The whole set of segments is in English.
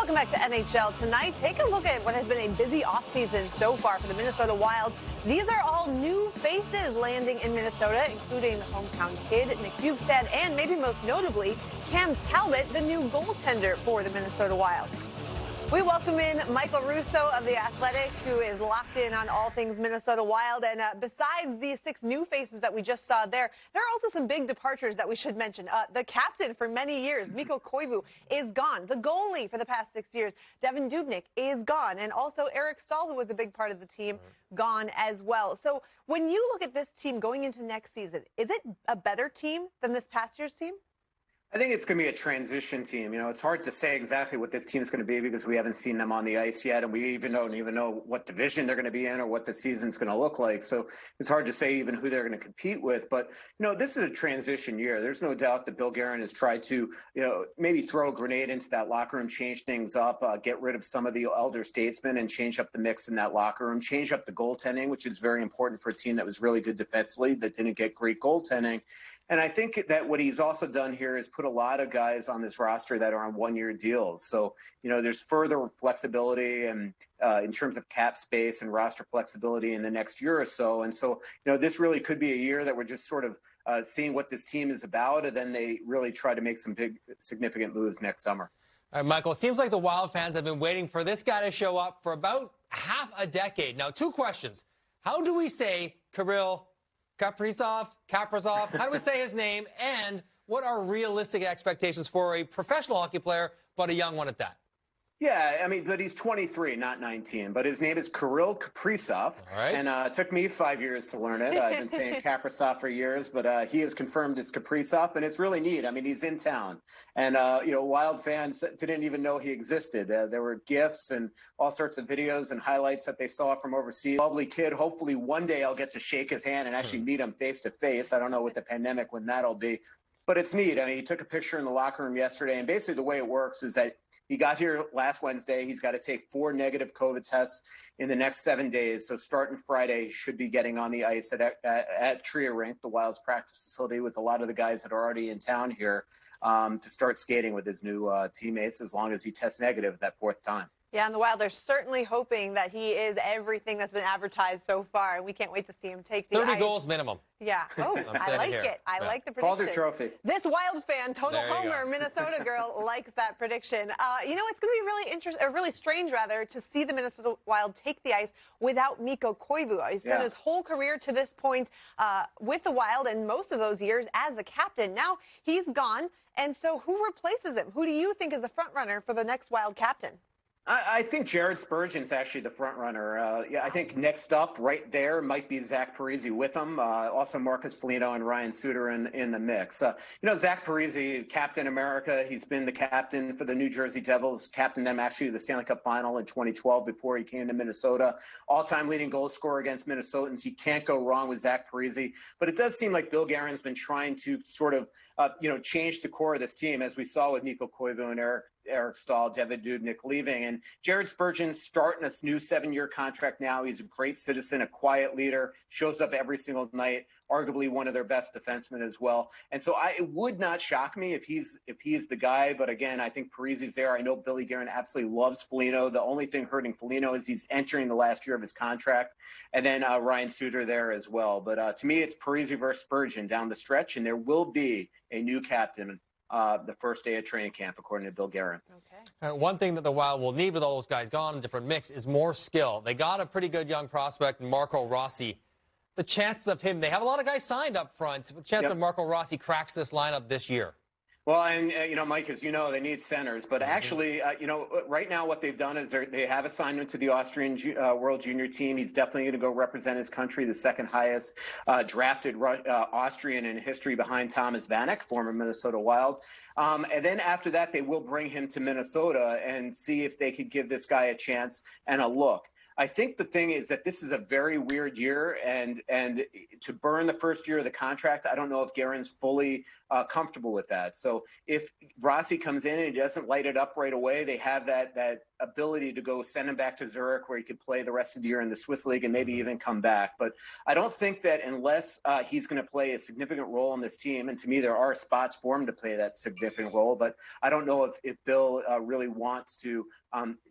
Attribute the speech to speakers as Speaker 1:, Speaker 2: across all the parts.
Speaker 1: Welcome back to NHL Tonight. Take a look at what has been a busy offseason so far for the Minnesota Wild. These are all new faces landing in Minnesota, including the hometown kid, Nick Bjugstad, and maybe most notably, Cam Talbot, the new goaltender for the Minnesota Wild. We welcome in Michael Russo of The Athletic, who is locked in on all things Minnesota Wild. And besides these 6 new faces that we just saw there are also some big departures that we should mention. The captain for many years, Mikko Koivu, is gone. The goalie for the past 6 years, Devan Dubnyk, is gone. And also Eric Staal, who was a big part of the team, gone as well. So when you look at this team going into next season, is it a better team than this past year's team?
Speaker 2: I think it's going to be a transition team. You know, it's hard to say exactly what this team is going to be because we haven't seen them on the ice yet, and we don't even know what division they're going to be in or what the season's going to look like. So it's hard to say even who they're going to compete with. But, you know, this is a transition year. There's no doubt that Bill Guerin has tried to, maybe throw a grenade into that locker room, change things up, get rid of some of the elder statesmen and change up the mix in that locker room, change up the goaltending, which is very important for a team that was really good defensively that didn't get great goaltending. And I think that what he's also done here is put a lot of guys on this roster that are on one-year deals. So, you know, there's further flexibility and in terms of cap space and roster flexibility in the next year or so. And so, you know, this really could be a year that we're just sort of seeing what this team is about, and then they really try to make some big, significant moves next summer.
Speaker 3: All right, Michael, it seems like the Wild fans have been waiting for this guy to show up for about half a decade. Now, 2 questions. How do we say Kirill Kaprizov? How do we say his name? And what are realistic expectations for a professional hockey player, but a young one at that?
Speaker 2: Yeah, I mean, but he's 23, not 19. But his name is Kirill Kaprizov.
Speaker 3: All right.
Speaker 2: And it took me 5 years to learn it. I've been saying Kaprizov for years, but he has confirmed it's Kaprizov, and it's really neat. I mean, he's in town. And, Wild fans didn't even know he existed. There were GIFs and all sorts of videos and highlights that they saw from overseas. Lovely kid. Hopefully one day I'll get to shake his hand and actually meet him face to face. I don't know with the pandemic when that'll be. But it's neat. I mean, he took a picture in the locker room yesterday, and basically the way it works is that he got here last Wednesday. He's got to take 4 negative COVID tests in the next 7 days. So starting Friday, he should be getting on the ice at Tria Rink, the Wild's practice facility, with a lot of the guys that are already in town here to start skating with his new teammates as long as he tests negative that 4th time.
Speaker 1: Yeah, and the Wild are certainly hoping that he is everything that's been advertised so far, and we can't wait to see him take the
Speaker 3: 30
Speaker 1: ice.
Speaker 3: goals minimum.
Speaker 1: Yeah. Oh, I like it. I like the prediction.
Speaker 2: Calder trophy.
Speaker 1: This Wild fan, total homer, Minnesota girl, likes that prediction. It's going to be really interesting, really strange, rather, to see the Minnesota Wild take the ice without Mikko Koivu. He's spent his whole career to this point with the Wild, and most of those years as the captain. Now he's gone, and so who replaces him? Who do you think is the front runner for the next Wild captain?
Speaker 2: I think Jared Spurgeon's actually the front runner. I think next up right there might be Zach Parise with him. Also Marcus Foligno and Ryan Suter in the mix. Zach Parise, Captain America. He's been the captain for the New Jersey Devils, captained them actually to the Stanley Cup final in 2012 before he came to Minnesota. All-time leading goal scorer against Minnesotans. You can't go wrong with Zach Parise. But it does seem like Bill Guerin's been trying to sort of, change the core of this team, as we saw with Mikko Koivu and Eric Staal, Devan Dubnyk leaving. And Jared Spurgeon's starting a new 7-year contract now. He's a great citizen, a quiet leader, shows up every single night, arguably one of their best defensemen as well. And so it would not shock me if he's the guy. But again, I think Parise's there. I know Billy Guerin absolutely loves Foligno. The only thing hurting Foligno is he's entering the last year of his contract. And then Ryan Suter there as well. But to me, it's Parise versus Spurgeon down the stretch. And there will be a new captain the first day of training camp, according to Bill Guerin.
Speaker 1: Okay.
Speaker 3: One thing that the Wild will need with all those guys gone, a different mix, is more skill. They got a pretty good young prospect, Marco Rossi. The chances of him, they have a lot of guys signed up front. The chance that Marco Rossi cracks this lineup this year.
Speaker 2: Well, and, Mike, as you know, they need centers. But actually, right now what they've done is they have assignment to the Austrian World Junior team. He's definitely going to go represent his country, the second highest drafted Austrian in history behind Thomas Vanek, former Minnesota Wild. And then after that, they will bring him to Minnesota and see if they could give this guy a chance and a look. I think the thing is that this is a very weird year, and to burn the first year of the contract, I don't know if Guerin's fully comfortable with that. So if Rossi comes in and he doesn't light it up right away, they have that ability to go send him back to Zurich, where he could play the rest of the year in the Swiss League and maybe even come back. But I don't think that unless he's going to play a significant role in this team, and to me there are spots for him to play that significant role, but I don't know if Bill really wants to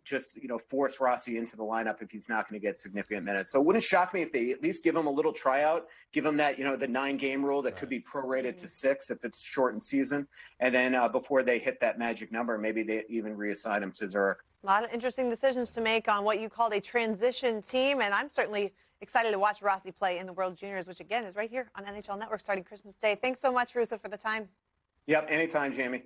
Speaker 2: just force Rossi into the lineup if he's not going to get significant minutes. So it wouldn't shock me if they at least give him a little tryout, give him that the 9-game rule that could be prorated to 6 if it's shortened season, and then before they hit that magic number, maybe they even reassign him to Zurich.
Speaker 1: A lot of interesting decisions to make on what you called a transition team, and I'm certainly excited to watch Rossi play in the World Juniors, which again is right here on NHL Network starting Christmas Day. Thanks so much, Russo, for the time.
Speaker 2: Yep, anytime, Jamie.